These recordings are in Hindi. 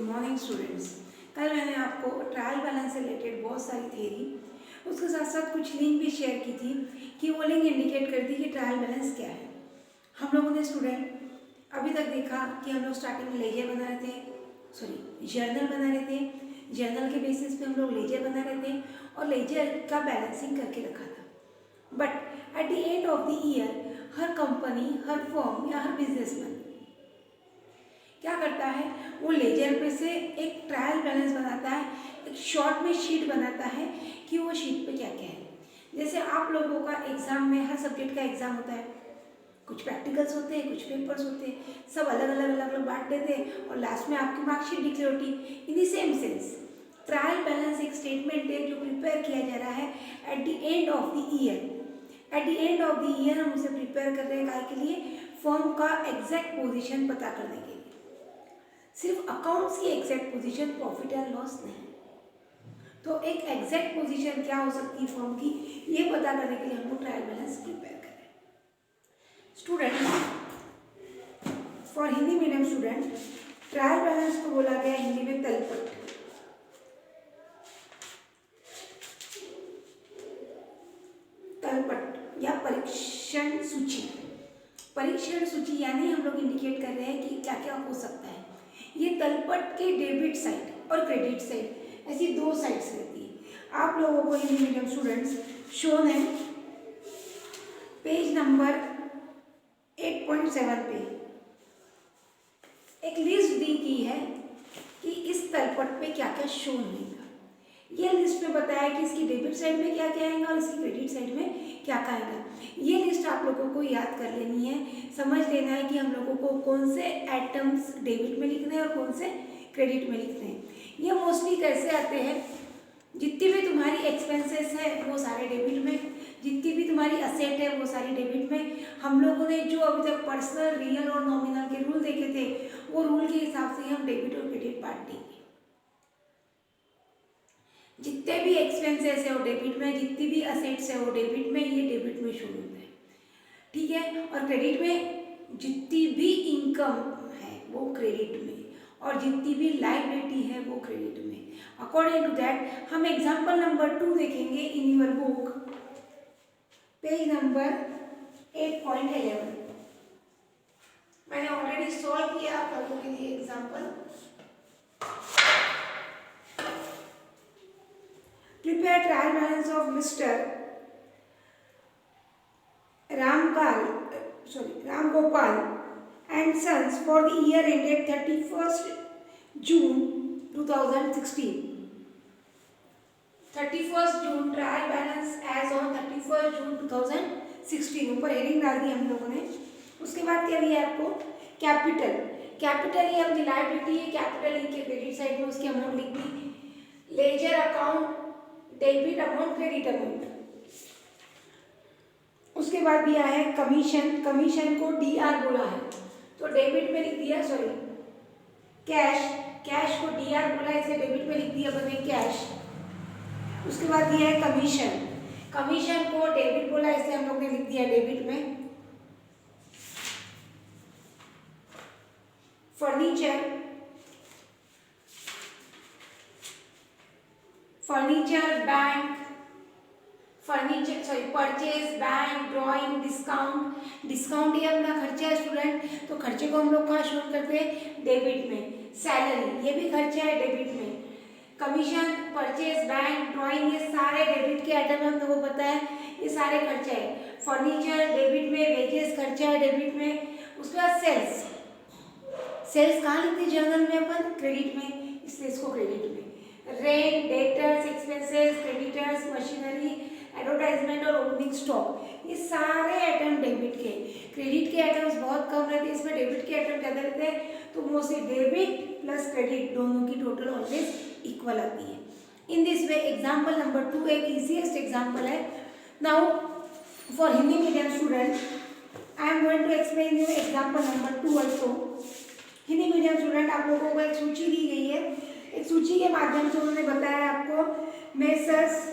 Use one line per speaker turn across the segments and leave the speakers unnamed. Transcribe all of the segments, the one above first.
Morning students. कल मैंने आपको ट्रायल बैलेंस से रिलेटेड बहुत सारी थ्योरी, उसके साथ साथ कुछ लिंक भी शेयर की थी कि वो लिंक इंडिकेट करती कि ट्रायल बैलेंस क्या है। हम लोगों ने स्टूडेंट अभी तक देखा कि हम लोग स्टार्टिंग में लेजर बना रहे थे, जर्नल बना रहे थे। जर्नल के बेसिस पे हम लोग लेजर बना रहे थे और लेजर का बैलेंसिंग करके रखा था। But at the end of the year her company, her firm या हर बिजनेसमैन क्या करता है, वो लेजर पे से एक ट्रायल बैलेंस बनाता है, एक शॉर्ट में शीट बनाता है कि वो शीट पे क्या क्या है। जैसे आप लोगों का एग्ज़ाम में हर सब्जेक्ट का एग्ज़ाम होता है, कुछ प्रैक्टिकल्स होते हैं, कुछ पेपर्स होते हैं, सब अलग अलग अलग अलग बांट देते हैं और लास्ट में आपकी मार्कशीट डिक्लेयर होती है। In the same sense trial balance एक स्टेटमेंट है जो प्रिपेयर किया जा रहा है at the end of the year. At the end of the year हम उसे प्रिपेयर कर रहे हैं काय के लिए, फर्म का एग्जैक्ट पोजीशन पता करने के लिए। सिर्फ अकाउंट्स की exact position, profit and loss नहीं। तो एक एग्जैक्ट पोजीशन क्या हो सकती है फर्म की, ये पता करने के लिए हम लोग ट्रायल बैलेंस प्रिपेयर करें। Student, for Hindi medium student, trial balance को बोला गया हिंदी में तलपट। तलपट या परीक्षण सूची। परीक्षण सूची यानी हम लोग इंडिकेट कर रहे हैं कि क्या क्या हो सकता है। ये तलपट के डेबिट साइड और क्रेडिट साइड, ऐसी दो साइड्स रहती है। आप लोगों को हिंदी मीडियम स्टूडेंट्स शोन है पेज नंबर 8.7 पे एक लिस्ट दी की है कि इस तलपट पे क्या क्या शो होगा। ये लिस्ट में बताया कि इसकी डेबिट साइड में क्या क्या आएगा और इसकी क्रेडिट साइड में क्या क्या आएगा। ये लिस्ट आप लोगों को याद कर लेनी है, समझ लेना है कि हम लोगों को कौन से आइटम्स डेबिट में लिखने हैं और कौन से क्रेडिट में लिखने हैं। ये मोस्टली कैसे आते हैं, जितनी भी तुम्हारी एक्सपेंसेस है वो सारे डेबिट में, जितनी भी तुम्हारी असेट है वो सारी डेबिट में। हम लोगों ने जो अभी तक पर्सनल, रियल और नॉमिनल के रूल देखे थे, वो रूल के हिसाब से हम डेबिट और क्रेडिट बांट देंगे। जितने भी एक्सपेंसेस है वो डेबिट में, जितनी भी असेट्स है वो डेबिट में, ये डेबिट में शो होता है, ठीक है। और क्रेडिट में जितनी भी इनकम है वो क्रेडिट में और जितनी भी लायबिलिटी है वो क्रेडिट में। अकॉर्डिंग टू दैट हम एग्जाम्पल नंबर 2 देखेंगे in your book, page number 8.11। मैंने ऑलरेडी सॉल्व किया आप लोगों के लिए example. Prepare trial balance of Mr. Ram Gopal and Sons for the year ended 31st June 2016. 31st June trial balance as on 31st June 2016 ऊपर हेडिंग डाल दी हम लोगों ने। उसके बाद क्या दिया आपको, कैपिटल। कैपिटल ये अपनी लायबिलिटी है, कैपिटल इनके क्रेडिट साइड में उसकी अमाउंट लिख दी। Ledger account, debit amount, credit amount. उसके बाद दिया है कमीशन। कमीशन को डीआर बोला है तो डेबिट में लिख दिया, कैश। कैश को डीआर बोला, इसे डेबिट में लिख दिया बने कैश। उसके बाद दिया है कमीशन। कमीशन को डेबिट बोला, इसे हम लोग ने लिख दिया डेबिट में। Furniture, bank, purchase, bank, drawing, discount. Discount ये अपना खर्चा है स्टूडेंट, तो खर्चे को हम लोग कहाँ शो करते हैं, डेबिट में। सैलरी ये भी खर्चा है, डेबिट में। कमीशन, परचेज, बैंक, ड्राइंग, ये सारे डेबिट के आइटम हम लोगों को पता है, ये सारे खर्चे है। फर्नीचर डेबिट में, वेजेस खर्चा है डेबिट में। उसके बाद सेल्स। सेल्स कहाँ लिखते हैं जर्नल में अपन, क्रेडिट में, इसलिए इसको क्रेडिट में। Rent, debtors, expenses, creditors, machinery, advertisement और ओपनिंग स्टॉक, ये सारे आइटम डेबिट के। क्रेडिट के आइटम्स बहुत कम रहते हैं, इसमें डेबिट के आइटम ज़्यादा रहते हैं, तो मोस्टली डेबिट प्लस क्रेडिट दोनों की टोटल ऑलवेज इक्वल आती है। In this way example number 2 एक इजीएस्ट एग्जाम्पल है। Now for Hindi medium student I am going to explain you example number 2 also. Hindi medium student आप लोगों को एक सूची दी गई है, एक सूची के माध्यम से उन्होंने बताया आपको messrs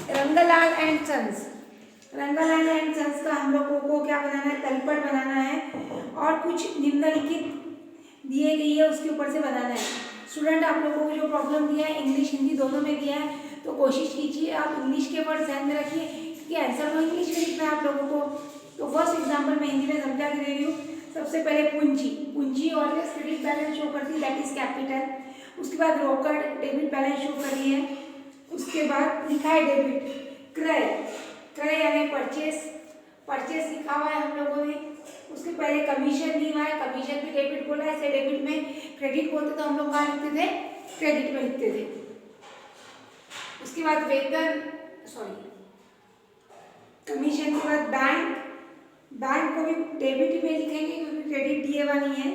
Ranglal and sons Rangalal and sons का हम लोगों को क्या बनाना है, तलपट बनाना है और कुछ निम्नलिखित दिए गई है उसके ऊपर से बनाना है। स्टूडेंट आप लोगों को जो प्रॉब्लम दिया है इंग्लिश हिंदी दोनों में दिया है, तो कोशिश कीजिए आप इंग्लिश के वर्ड ध्यान में रखिए क्योंकि आंसर तो इंग्लिश में लिखना है आप लोगों को। तो फर्स्ट एग्जाम्पल मैं हिंदी में समझा के दे रही हूँ। सबसे पहले पूंजी, पूंजी ऑलवेज क्रेडिट बैलेंस शो करती है, दैट इज कैपिटल। उसके बाद रोकड़ डेबिट बैलेंस शो कर रही है। उसके बाद लिखा है डेबिट। क्रय, क्रय यानी परचेस, परचेस लिखा हुआ है हम लोगों ने। उसके पहले कमीशन दिया हुआ है, कमीशन भी डेबिट बोला है, ऐसे डेबिट में क्रेडिट बोलते तो हम लोग कहाँ लिखते थे, क्रेडिट में लिखते थे। उसके बाद वेतन, सॉरी कमीशन के बाद बैंक, बैंक को भी डेबिट में लिखेंगे क्योंकि क्रेडिट दिए हुआ नहीं है।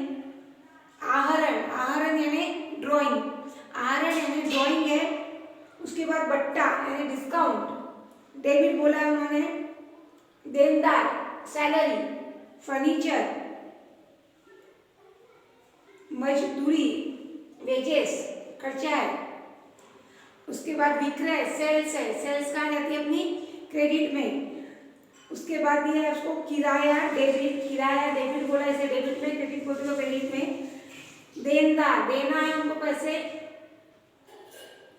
आहरण, आहरण यानी ड्राइंग, आहरण यानी ड्राइंग है। उसके बाद बट्टा यानी डिस्काउंट, डेबिट बोला है उन्होंने। देनदार, सैलरी, फर्नीचर, मजदूरी, वेजेस, खर्चा है। उसके बाद विक्रय, सेल्स है, सेल्स कहाँ जाती है अपनी, क्रेडिट में। उसके बाद दिया है उसको किराया, डेबिट, किराया डेबिट बोला इसे डेबिट में, क्रेडिट बोलते हो क्रेडिट में। देनदार, देना है उनको पैसे,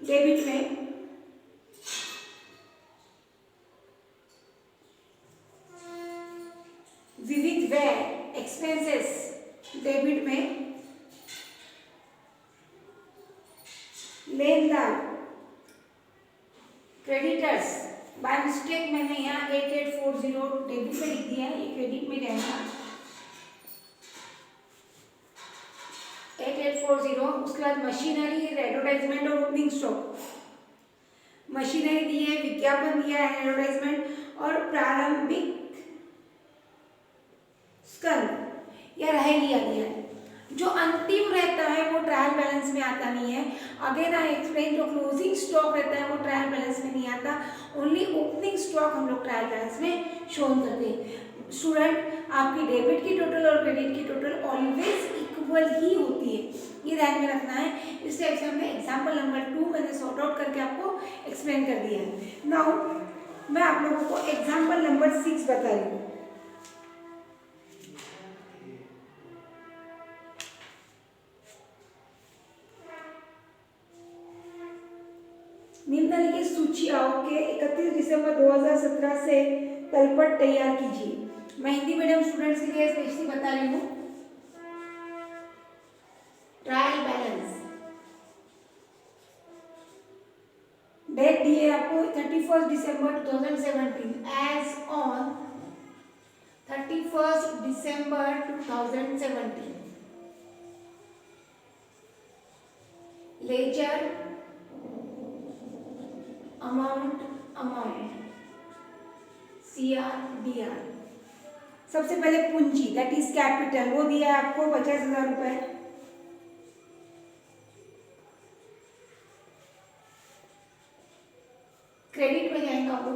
डेबिट में। विविध व्यय, एक्सपेंसेस, डेबिट में। लेनदार, क्रेडिटर्स, बाय मिस्टेक मैंने यहाँ 8840 डेबिट में लिख दिया है, ये क्रेडिट में जाएगा 8840। उसके बाद मशीनरी, एडवर्टाइजमेंट और ओपनिंग स्टॉक। मशीनरी दी है, विज्ञापन दिया है, एडवर्टाइजमेंट और प्रारंभिक स्कंद या रहेलिया दिया है। जो अंतिम रहता है वो ट्रायल बैलेंस में आता नहीं है। अगेन आई एक्सप्लेन, जो क्लोजिंग स्टॉक रहता है वो ट्रायल बैलेंस में नहीं आता, ओनली ओपनिंग स्टॉक हम लोग ट्रायल बैलेंस में शो करते हैं। स्टूडेंट आपकी डेबिट की टोटल और क्रेडिट की टोटल ऑलवेज इक्वल ही होती है, ये ध्यान में रखना है। इस टाइप से हमने एग्जाम्पल नंबर 2 मैंने सॉर्ट आउट करके आपको एक्सप्लेन कर दिया है। नाउ मैं आप लोगों को एग्जाम्पल नंबर 6 बता रही हूँ। निम्नलिखित सूचियों के 31 दिसंबर 2017 से तलपट तैयार कीजिए। मैं हिंदी मीडियम स्टूडेंट्स के लिए स्पेशली बता रही हूँ। ट्रायल बैलेंस डेट दी है आपको 31 दिसंबर 2017 एज ऑन 31 दिसंबर 2017। Ledger, amount, CRDR। सबसे पहले पूंजी दैट इज कैपिटल, वो दिया है आपको 50,000 रुपए। क्रेडिट में जाएगा वो।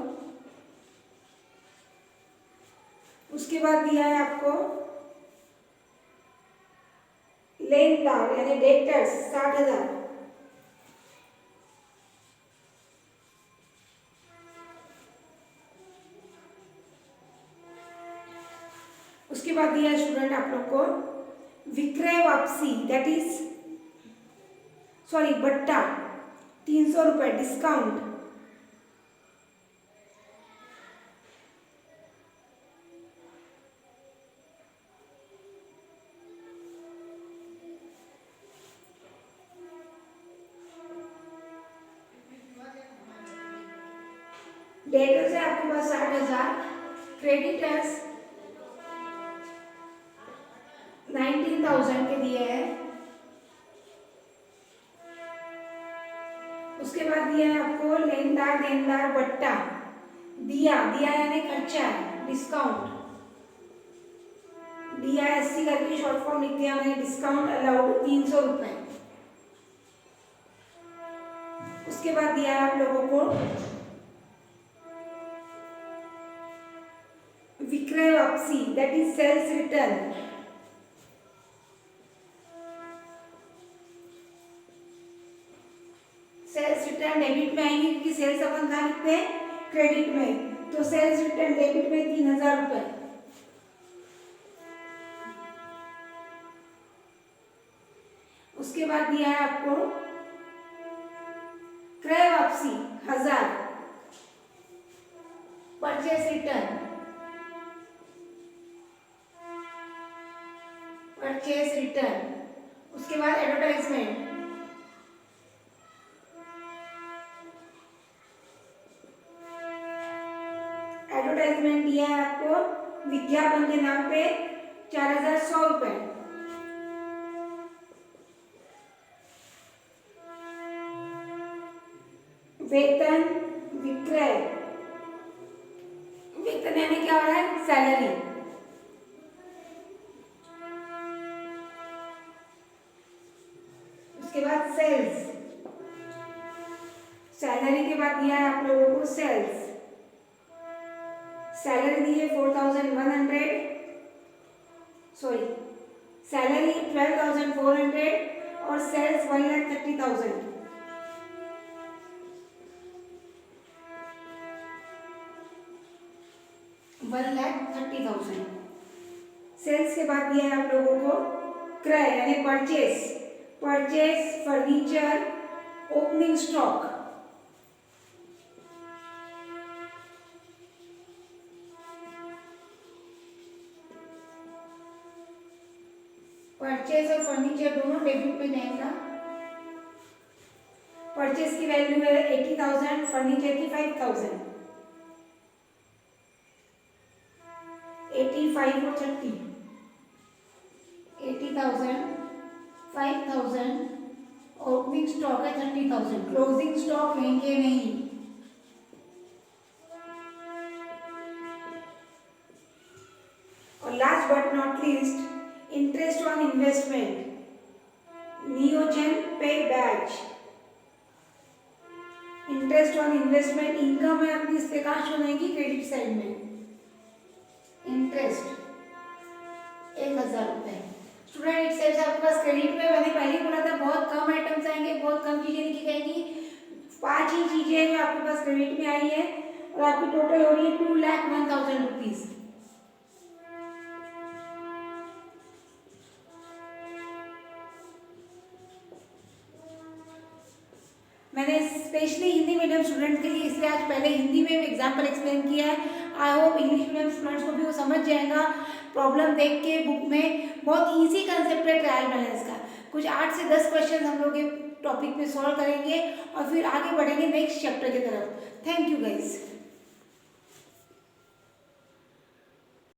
उसके बाद दिया है आपको लेनदार यानी डेटर्स 60,000। उसके बाद दिया है स्टूडेंट आप लोग को विक्रय वापसी दैट इज सॉरी बट्टा 300 रुपए डिस्काउंट। डेटर्स है आपके पास 60,000, क्रेडिटर्स 19,000 के दिए हैं। उसके बाद दिया है आपको लेनदार, देनदार, बट्टा, दिया, दिया यानी खर्चा है, डिस्काउंट, दिया एससी करके शॉर्ट फॉर्म लिख दिया मैंने, डिस्काउंट अलाउड 300 रुपए। उसके बाद दिया है आप लोगों को विक्रय वापसी that is sales return. Sales return debit में आएंगे क्योंकि सेल्स अपन कहाँ लिखते हैं, क्रेडिट में। तो सेल्स रिटर्न डेबिट में 3000 रुपये। उसके बाद दिया है आपको क्रय वापसी 1000, परचेस रिटर्न, परचेस रिटर्न। उसके बाद एडवर्टाइजमेंट, एडवर्टाइजमेंट दिया है आपको विज्ञापन के नाम पे 4100 रुपये। वेतन विक्रय, वेतन यानी क्या हो रहा है, सैलरी। उसके बाद सेल्स, सैलरी के बाद दिया है आप लोगों को सेल्स। सैलरी दी है 4100, सॉरी सैलरी 12,400 और सेल्स 1,30,000। सेल्स के बाद दिया है आप लोगों को क्रय यानी purchase, purchase furniture, opening stock. Purchase और फर्नीचर दोनों डेबिट में जाएगा। परचेस की वैल्यू है 80,000, फर्नीचर की 5,000। 85 और 30, 80,000, 5,000 और ओपनिंग स्टॉक है 30,000। क्लोजिंग स्टॉक लेंगे नहीं। और last but not least, interest on investment, नियोजन पे batch. Interest on investment income है अपनी, इससे कहाँ शो रहेगी, क्रेडिट साइड में। इंटरेस्ट 1000 रुपये। स्टूडेंट इट सेव्स आपके पास क्रेडिट में, मैंने पहले बोला था बहुत कम आइटम्स आएंगे, बहुत कम चीजें लिखी जाएंगी। 5 ही चीजें हैं जो आपके पास क्रेडिट में आई है और आपकी टोटल हो रही है 2,01,000 रुपीज। मैंने स्पेशली हिंदी मीडियम स्टूडेंट के लिए इसलिए आज पहले हिंदी में एग्जाम्पल एक्सप्लेन किया है। I hope English medium students को भी वो समझ जाएगा। प्रॉब्लम देख के बुक में बहुत इजी कंसेप्ट है ट्रायल बैलेंस का। कुछ 8 से 10 क्वेश्चन हम लोग ये टॉपिक पे सॉल्व करेंगे और फिर आगे बढ़ेंगे नेक्स्ट चैप्टर की तरफ। Thank you guys.